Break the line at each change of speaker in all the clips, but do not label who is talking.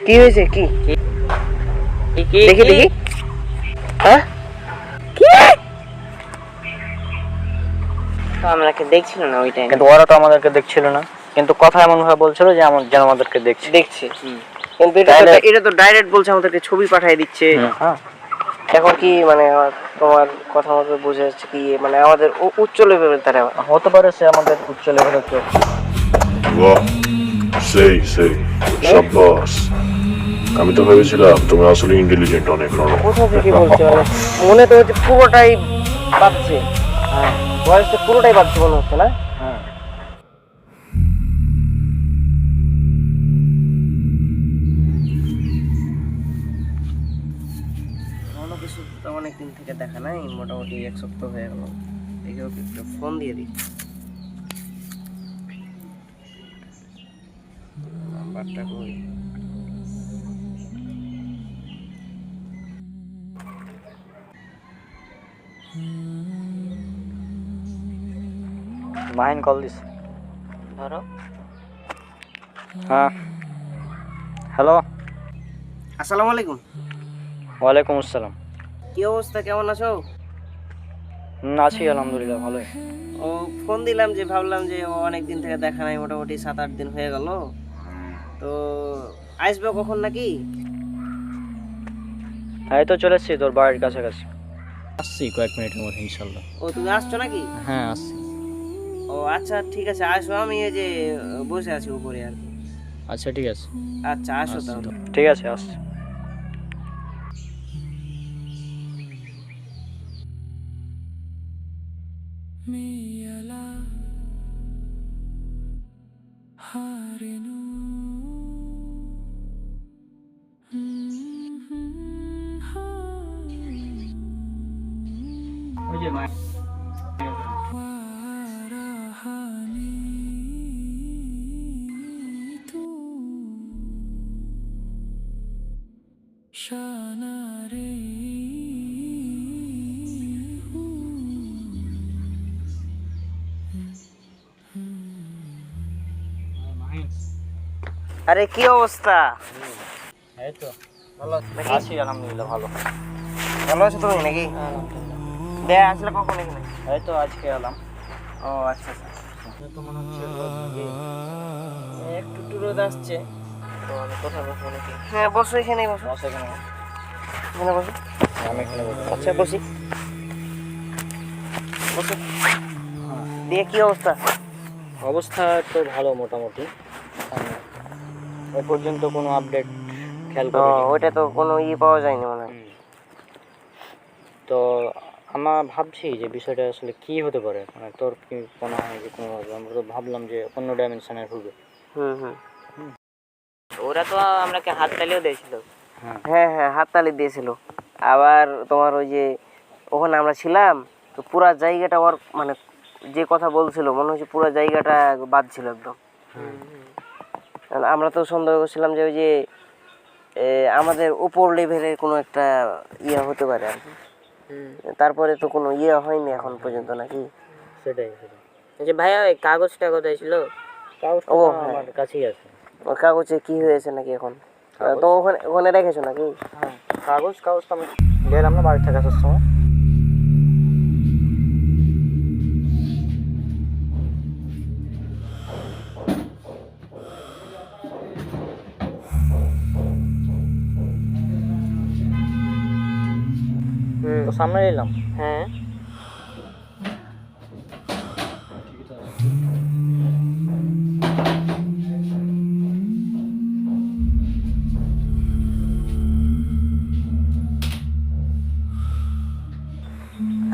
কি হয়েছে? কি দেখি দেখি। হ্যাঁ, কি? তো আমাকে দেখছিল না ওই টাইমে,
কিন্তু ওরা তো আমাদেরকে দেখছিল না, কিন্তু কথা এমন ভাবে বলছিল যে যেন আমাদেরকে দেখছে।
কিন্তু এটা তো ডাইরেক্ট বলছে আমাদেরকে, ছবি পাঠিয়ে দিচ্ছে।
হ্যাঁ,
এখন কি মানে তোমার কথা মতো বোঝা যাচ্ছে কি মানে আমাদের উচ্চ লেভেলের তারা
হতে পারে সে আমাদের উচ্চ লেভেলের কেউ।
বাহ, সেই শাবাশ। আমি তো ভেবেছিলাম তোমরা আসলে ইন্টেলিজেন্ট অনেক।
কোথা থেকে বলছে মানে মনে তো হচ্ছে পুরোটাই পাচ্ছে।
হ্যাঁ
বয়সটা পুরোটাই পাচ্ছে মনে হচ্ছে না?
হ্যাঁ।
অন্য কিছু তো অনেকদিন থেকে দেখা নাই, মোটামুটি 1 সপ্তাহ হয়ে গেল। দেখে ওকে একটু ফোন দিয়ে দিই। নাম্বারটা কই?
Mahin call this.
ধরো।
হ্যাঁ, হ্যালো।
আসসালামু আলাইকুম।
ওয়ালাইকুম আসসালাম।
কি অবস্থা, কেমন আছো?
আছি আলহামদুলিল্লাহ, ভালোই।
ও ফোন দিলাম যে ভাবলাম যে অনেকদিন থেকে দেখা নাই, মোটামুটি 7-8 দিন হয়ে গেল। তো আসবে কখন নাকি?
এই তো চলে এসছি তোর বাড়ির কাছাকাছি, আসছি কয়েক মিনিটের মধ্যে ইনশাল্লাহ।
ও তুমি আসছো নাকি?
হ্যাঁ আসছি।
ও আচ্ছা ঠিক আছে, আসো। আমি এই যে বসে আছি উপরে আর কি।
আচ্ছা ঠিক আছে।
আচ্ছা আসো তাহলে।
ঠিক আছে, আসছি।
আরে কি অবস্থা?
এই তো
ভালো আছো নাকি?
আছি আলহামদুলিল্লাহ, ভালো।
ভালো আছো তুমি নাকি? দে আসলে কখন এখানে?
এই তো আজকে এলাম।
ও আচ্ছা আচ্ছা।
তো মনে হচ্ছে রোদ নাকি?
একটু একটু রোদ আসছে। তো আমি কোথায় বসবো নাকি? হ্যাঁ বসো, এখানেই বসো।
বসে এখানে বস।
এখানে বসো।
আমি এখানে বসে।
আচ্ছা বসি। বসো। দিয়ে কি অবস্থা?
অবস্থা তো ভালো মোটামুটি। এ পর্যন্ত কোনো আপডেট খেয়াল
ও
করিনি।
ওইটা তো কোনো পাওয়া যায়নি মনে হয়।
তো আমরা ভাবছি যে বিষয়টা আসলে কি হতে পারে, মানে তোর কি মনে হয় যে কোনোভাবে আমরা তো ভাবলাম যে অন্য ডাইমেনশনের হবে।
হুম হুম।
ওরা তো আমরাকে হাত তালিও দিয়েছিল।
হ্যাঁ হ্যাঁ, হাততালি দিয়েছিল। আবার তোমার ওই যে ওখানে আমরা ছিলাম, তো পুরা জায়গাটা ওর মানে যে কথা বলছিল মনে হচ্ছে পুরো জায়গাটা বাদ ছিল একদম। আর আমরা তো সন্দেহ করছিলাম যে ওই যে আমাদের উপর লেভেলের কোনো একটা ইয়ে হতে পারে আর কি। তারপরে তো কোনো ইয়ে হয়নি এখন পর্যন্ত নাকি?
সেটাই।
যে ভাইয়া ওই কাগজটা কোথায় ছিল?
কাগজ
ও,
তো
হ্যাঁ।
আমার কাছেই আছে।
ওর কাগজে কি হয়েছে নাকি এখন? তো ওখানে ওখানে রেখেছো নাকি?
হ্যাঁ, কাগজ তো আমি গেলাম না বাড়ি থেকে আসার সময়। তো সামনে এলাম।
হ্যাঁ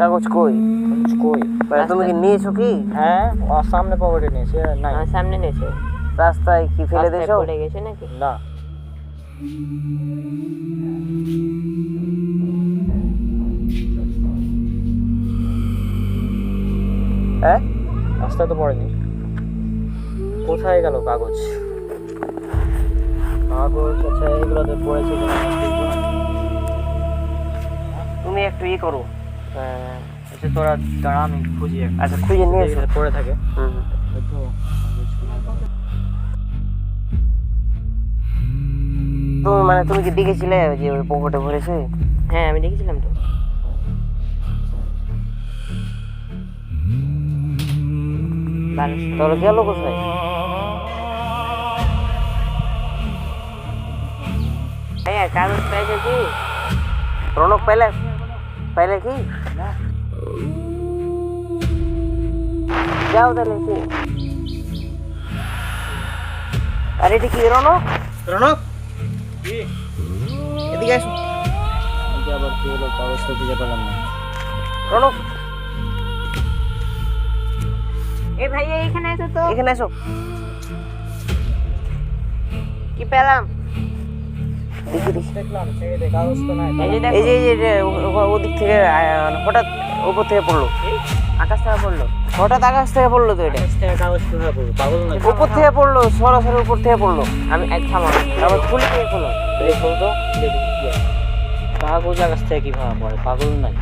কাগজ কই?
কই?
মানে তুমি কি নিয়েছো কি?
হ্যাঁ, সামনে পকেটে নিয়েছে, নাই।
আমার সামনে নেছে।
রাস্তায় কি ফেলে
রাস্তায়
দিয়েছো?
পড়ে গেছে নাকি?
না,
হ্যাঁ
রাস্তায় তো পড়েনি। কোথায় গেল কাগজ? আচ্ছা এগুলোতে পড়েছে কিনা দেখবো না।
তুমি একটু ই করো।
আচ্ছা তোরা দাঁড়া, আমি খুঁজি একটা।
আচ্ছা খুঁজে নিয়ে এসো।
যেখানে পড়ে থাকে।
হুম হুম।
হয়তো
তুমি মানে তুমি কি দেখেছিলে যে ওই পকেটে ভরেছে?
হ্যাঁ আমি দেখেছিলাম তো।
তাহলে গেল কোথায়?
ভাইয়া কাগজ পেয়েছে কি?
রনক পাইলে পাইলে কি? যাও তাহলে কি? আরে এটা কি রনক? রনক
কি
এদিকে আসো।
আজকে আবার কি হলো, কাগজ তো খুঁজে পেলাম না।
রনক
এই ভাইয়া এখানে এসো তো।
এখানে আসো।
কি পেলাম?
দেখি দেখি।
দেখলাম সেই কাগজ তো নাই।
এই যে দেখো।
এই যে ওদিক থেকে হঠাৎ উপর থেকে পড়লো।
আকাশ থেকে পড়লো।
হঠাৎ আকাশ থেকে পড়লো তো এটা।
আকাশ থেকে কাগজ কিভাবে পড়বে? পাগল না?
উপর থেকে পড়লো, সরাসরি উপর থেকে পড়লো।
আমি এক থামো।
আবার খুলে দিয়ে শোনো।
এই বলতো কাগজ আকাশ থেকে কিভাবে পড়ে? পাগল নাই?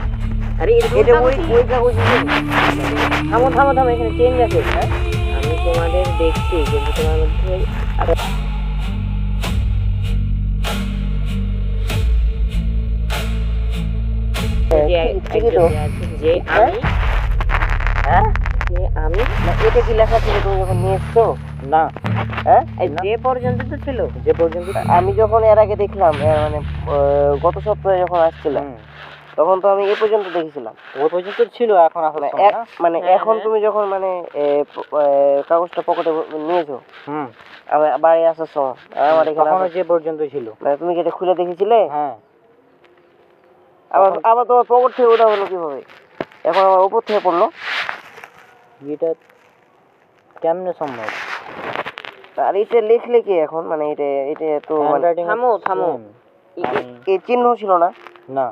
আরে
এটা ওই কাগজ।
থামো থামো থামো, এখানে চেঞ্জ আছে। হ্যাঁ আমি তোমাদের দেখছি কিন্তু তোমার মধ্যে
ঠিকই তো।
যে আমি
হ্যাঁ
যে আমি
না, এটা কি লেখা ছিল তুমি যখন নিয়ে এসছো?
না,
হ্যাঁ
এই যে পর্যন্ত তো ছিল।
যে পর্যন্ত
আমি যখন এর আগে দেখলাম মানে গত সপ্তাহে যখন আসছিলাম তখন তো আমি এই পর্যন্ত দেখেছিলাম।
ওই পর্যন্ত ছিল, এখন আসলে
মানে
হ্যাঁ,
এখন
হ্যাঁ।
তুমি যখন মানে কাগজটা পকেটে নিয়েছো
হুম
আমার বাড়ি আসার সময় আমার এখানে
তখন যে পর্যন্ত ছিল।
মানে তুমি কি এটা খুলে দেখেছিলে?
হ্যাঁ
আবার তোমার পকেট থেকে ওটা হলো কিভাবে? এখন আমার উপর থেকে পড়লো।
এটা কেমনে সম্ভব?
আর এটা লিখলে কি এখন মানে এটা তো মানে
হ্যান্ডরাইটিং
থামো, থামো।
এই চিহ্ন ছিল না।
না,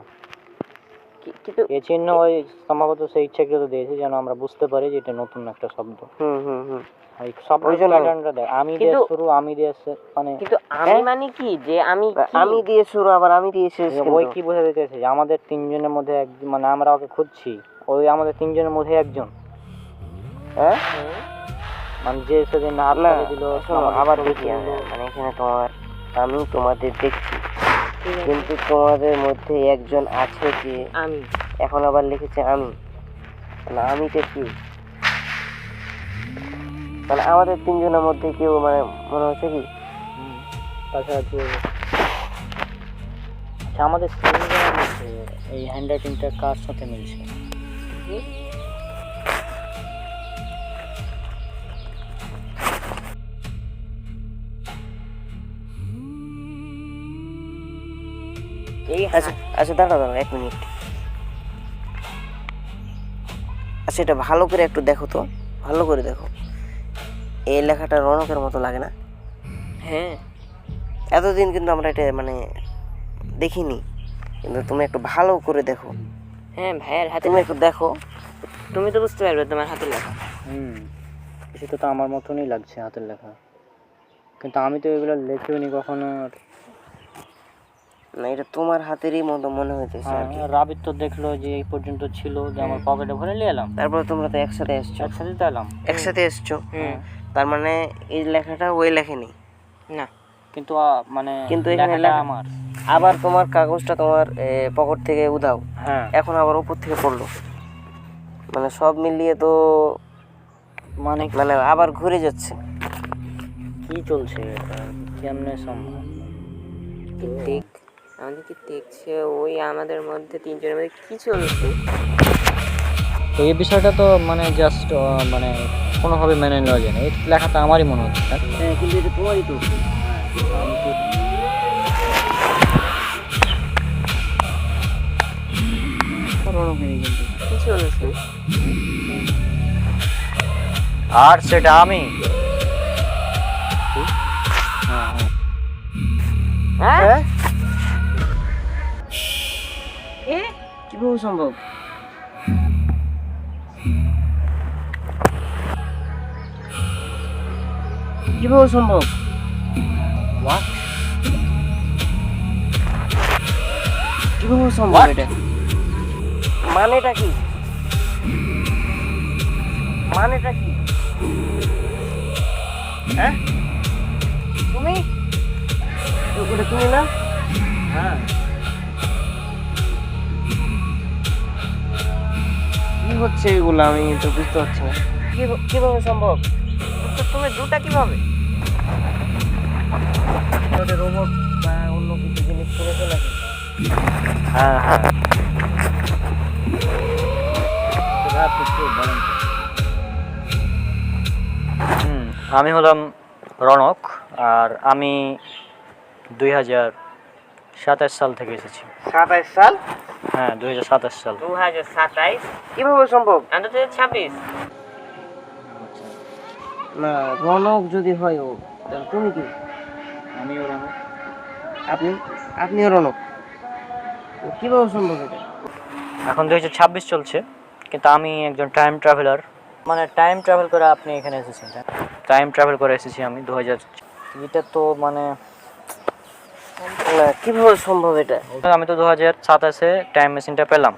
কিন্তু
এই চিহ্ন ওই সম্ভবত সেই ইচ্ছাকৃত দিয়েছে যেন আমরা বুঝতে পারি যে এটা নতুন একটা শব্দ।
হুম
এই শব্দ
ওই জন্য-
প্যাটার্নটা দেখ, আমি দিয়ে
কিন্তু-
শুরু, আমি দিয়ে মানে
কিন্তু আমি মানে কি যে আমি কি?
আমি দিয়ে শুরু আবার আমি দিয়ে শেষ।
ওই
কিন্তু
কি বোঝাতে চাইছে যে আমাদের তিনজনের মধ্যে মানে আমরা ওকে খুঁজছি, ওই আমাদের তিনজনের মধ্যে একজন,
হ্যাঁ
মানে যে সেদিন হাত
না
লাগিয়ে দিল।
শোনো আবার দেখি মানে এখানে আমি তোমাদের দেখছি কিন্তু তোমাদের মধ্যে একজন আছে যে
আমি
এখন আবার লিখেছে আমি। মানে আমিটা কি? মানে আমাদের তিনজনের মধ্যে কেউ মানে মনে হচ্ছে কি?
তাছাড়া কি হবে? আচ্ছা, আমাদের তিনজনের মধ্যে এই হ্যান্ডরাইটিংটা কার সাথে মিলছে?
এই
আচ্ছা দাঁড়াও 1 মিনিট। আচ্ছা এটা ভালো করে একটু দেখো তো, ভালো করে দেখো। এই লেখাটা রনকের মতো লাগে না?
হ্যাঁ
এতদিন কিন্তু আমরা এটা মানে দেখিনি, কিন্তু তুমি একটু ভালো করে দেখো।
হ্যাঁ ভাইয়ের হাতে
তুমি একটু দেখো।
তুমি তো বুঝতে পারবে তোমার হাতে লেখা।
কিছুটা তো আমার মতনই লাগছে হাতের লেখা, কিন্তু আমি তো এগুলো লিখিওনি কখনো।
না এটা তোমার হাতেরই মতো মনে হইতেছে আর কি।
রাবির তো দেখলো যে এই পর্যন্ত ছিল, যে আমার পকেটে ভরে নিয়ে এলাম,
তারপরে তোমরা তো একসাথে এসছো।
একসাথে তো এলাম।
একসাথে এসছো,
হুম
তার মানে এই লেখাটা ওই লেখেনি।
না
কিন্তু মানে
কিন্তু এখানে
লেখাটা
লেখা-
আমার।
আবার তোমার কাগজটা তোমার পকেট থেকে উধাও,
হ্যাঁ
এখন আবার উপর থেকে পড়লো। মানে সব মিলিয়ে তো
মানে
মানে আবার ঘুরে যাচ্ছে।
কি চলছে এটা? কেমনে সম্ভব?
কি দেখ আমাদের কি দেখছে ওই আমাদের মধ্যে তিনজনের মধ্যে কি চলছে?
তো এই বিষয়টা তো মানে জাস্ট মানে কোনোভাবে মেনে নেওয়া যায় না। এই লেখাটা আমারই মনে হচ্ছে।
হ্যাঁ কিন্তু এটা তোমারই তো।
কি চলছে?
আর সেটা আমি।
হ্যাঁ
কিভাবে সম্ভব? কিভাবে সম্ভব? কিভাবে সম্ভব এটা? মানেটা কি? মানেটা কি? হ্যাঁ তুমি ওটা এটা তুমি না?
হ্যাঁ,
কি হচ্ছে এগুলো আমি তো বুঝতে পারছি না। কিভাবে সম্ভব?
তো তুমি দুটা কিভাবে?
রোবট বা অন্য কিছু জিনিস করেছে নাকি?
হ্যাঁ, হ্যাঁ। তো ভাই আপনি একটু বলেন তো। আমি হলাম রনক, আর আমি 2027 সাল থেকে এসেছি।
27 সাল?
হ্যাঁ, 2027 সাল।
2027?
কিভাবে সম্ভব?
আমি তো 2026।
না, রনক যদি হয় ও, তাহলে তুমি কি?
আমিও রনক।
আপনিও রনক? তো কিভাবে সম্ভব এটা?
এখন 2026 চলছে, কিন্তু আমি একজন টাইম ট্রাভেলার। মানে টাইম ট্রাভেল করে আপনি এখানে এসেছেন। টাইম ট্রাভেল করে এসেছি আমি 2000। এটা তো মানে
না, কিভাবে সম্ভব এটা?
আমি তো 2027-এ টাইম মেশিনটা পেলাম,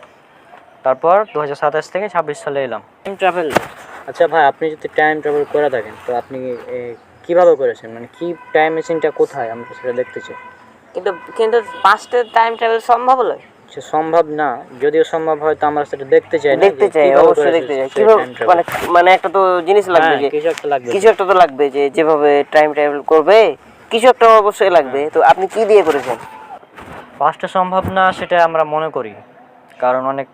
তারপর 2027 থেকে 26 সালে এলাম।
Time travel?
আচ্ছা ভাই, আপনি যদি টাইম ট্রাভেল করে থাকেন তো আপনি কিভাবে করেছেন? মানে কি টাইম মেশিনটা কোথায়, আমি তো সেটা দেখতে চাই।
কিন্তু পাস্টে টাইম ট্রাভেল সম্ভব হলো?
সে সম্ভব না, যদিও সম্ভব হয় তো আমরা সেটা দেখতে চাই না,
দেখতে
যে
চাই,
কিভাবে
অবশ্যই
করেছে
দেখতে চাই।
সেই
কিভাবে
time travel।
মানে মানে একটা তো জিনিস লাগবে,
হ্যাঁ,
যে
কিছু একটা লাগবে।
কিছু একটা তো লাগবে, যে যেভাবে টাইম ট্রাভেল করবে কিছু একটা অবশ্যই লাগবে। তো আপনি কি দিয়ে করেছেন?
পাস্টে সম্ভব না সেটা আমরা মনে করি, কারণ অনেক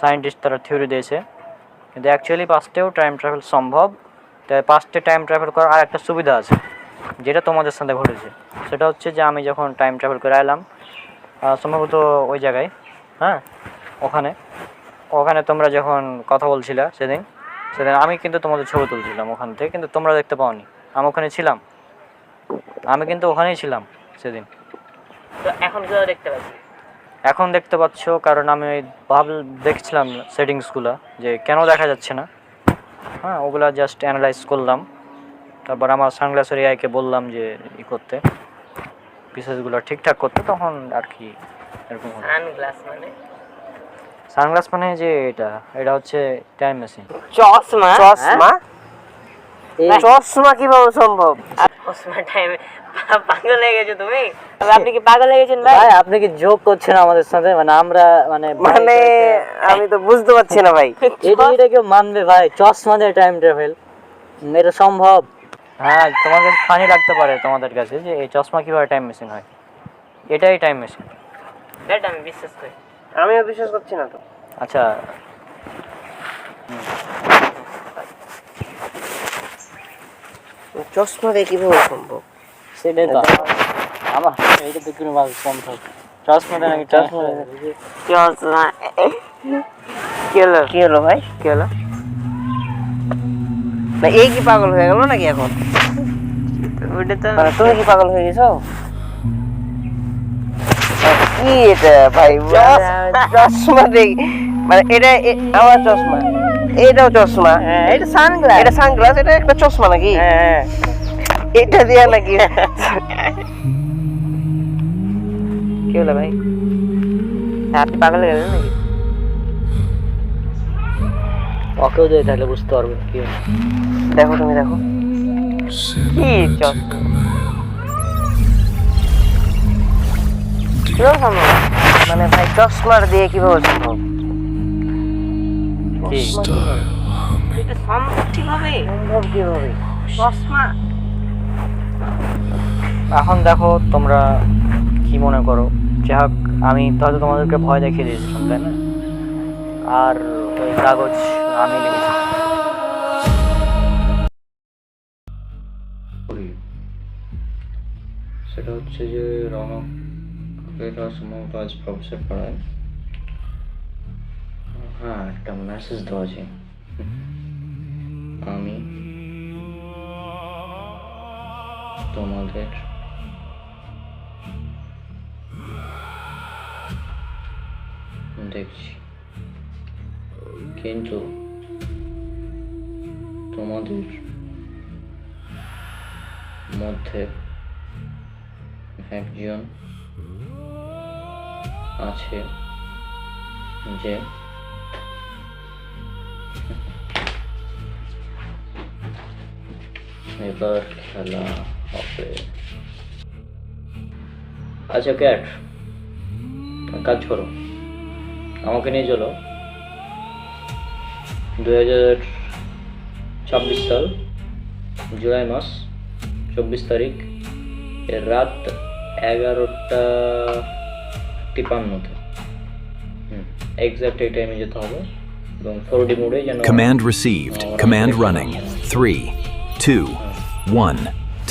সায়েন্টিস্ট তারা থিওরি দিয়েছে, কিন্তু অ্যাকচুয়ালি পাস্টেও টাইম ট্রাভেল সম্ভব। তাই পাস্টে টাইম ট্রাভেল করার আর একটা সুবিধা আছে, যেটা তোমাদের সাথে ঘটেছে। সেটা হচ্ছে যে আমি যখন টাইম ট্রাভেল করে এলাম সম্ভবত ওই জায়গায়, হ্যাঁ, ওখানে তোমরা যখন কথা বলছিলা সেদিন আমি কিন্তু তোমাদের ছবি তুলছিলাম ওখান থেকে, কিন্তু তোমরা দেখতে পাওনি। আমি ওখানে ছিলাম, আমি কিন্তু ওখানেই ছিলাম সেদিন।
তো এখন কিভাবে দেখতে পাচ্ছি?
এখন দেখতে পাচ্ছ, কারণ আমি দেখছিলাম সেটিংসগুলো যে কেন দেখা যাচ্ছে না। হ্যাঁ, ওগুলা জাস্ট অ্যানালাইজ করলাম, তারপর আমার সানগ্লাসের এআইকে বললাম যে করতে, পিসেসগুলো ঠিকঠাক করতে, তখন আর কি এরকম হলো।
সানগ্লাস মানে?
সানগ্লাস মানে যে এটা হচ্ছে টাইম মেশিন।
চশমা?
চশমা? চশমা কিভাবে সম্ভব?
চশমা টাইমে পাগল হয়ে গেছো তুমি? আপনি কি পাগল হয়ে গেছেন ভাই?
ভাই আপনি কি জোক করছেন আমাদের সাথে? মানে আমরা মানে
আমি তো বুঝতে পারছি না ভাই।
এটা কেউ মানবে ভাই? চশমা দিয়ে টাইম ট্রাভেল, এটা সম্ভব? হ্যাঁ, তোমাদের ফানি লাগতে পারে তোমাদের কাছে যে এই চশমা কিভাবে টাইম মেশিন হয়। এটাই টাইম মেশিন।
এটা আমি বিশ্বাস করি।
আমিও বিশ্বাস করছি না তো।
আচ্ছা,
চশমা দিয়ে কিভাবে সম্ভব?
সেটাই তো আমার এইটা তো কোনো ভাবে সম্ভব। চশমা দিয়ে নাকি চশমা
চশমা
কি হলো ভাই? কি হলো? না, এই কি পাগল হয়ে গেল নাকি এখন?
ওটা তো
মানে তুমি কি পাগল হয়ে গেছো? কি এটা ভাই? চশমা দেখি মানে এটা আমার চশমা, এটাও চশমা,
এটা সানগ্লাস।
এটা সানগ্লাস, এটা একটা চশমা নাকি?
হ্যাঁ,
এটা দিয়া নাকি? কি হলো ভাই?
আপনি পাগল হয়ে গেলেন নাকি?
ওকেও দিয়ে তাহলে বুঝতে পারবে কি হচ্ছে।
দেখো, তুমি দেখো
কি চশমা? কিভাবে সম্ভব?
মানে ভাই চশমার দিয়ে কিভাবে সম্ভব?
কি
এটা সম্ভব ঠিকভাবে?
সম্ভব কিভাবে?
চশমা
এখন দেখো তোমরা কি মনে করো। যাই হোক, আমি তো হয়তো তোমাদেরকে ভয় দেখিয়ে দিয়েছিলাম, তাই না? আর ওই কাগজ আমি লিখেছি। সেটা হচ্ছে যে রনক এটা সম্ভবত আজ প্রফেসর পড়ায়। হ্যাঁ, একটা মেসেজ দেওয়া আছে। আমি তোমাদের দেখছি, কিন্তু তোমাদের মধ্যে একজন আছে যে এবার খেলা হবে। আচ্ছা ক্যাট, কাজ করো, আমাকে নিয়ে চলো 2026 সাল জুলাই মাস 24 তারিখ এর রাত 11:53 এক্সাক্ট এই টাইমে যেতে হবে এবং 4D মোডে যেন
Command received. Command running. 3, 2, 1.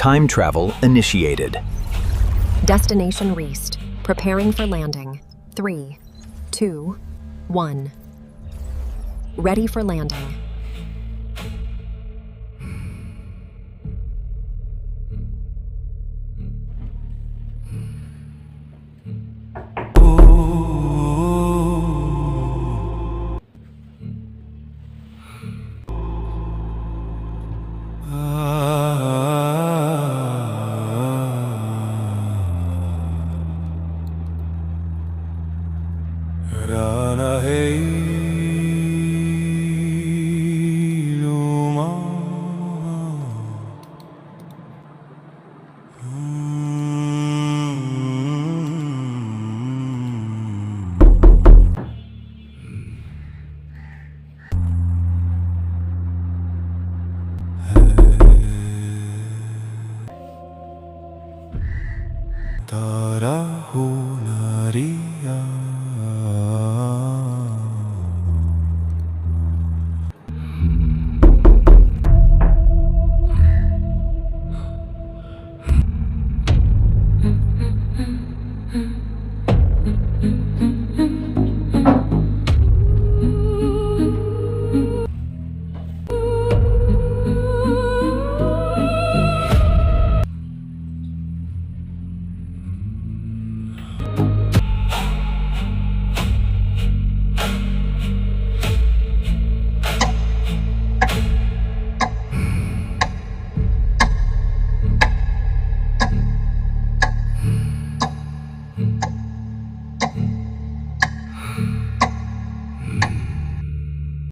Time travel initiated.
Destination reached. Preparing for landing. 3, 2, 1. Ready for landing.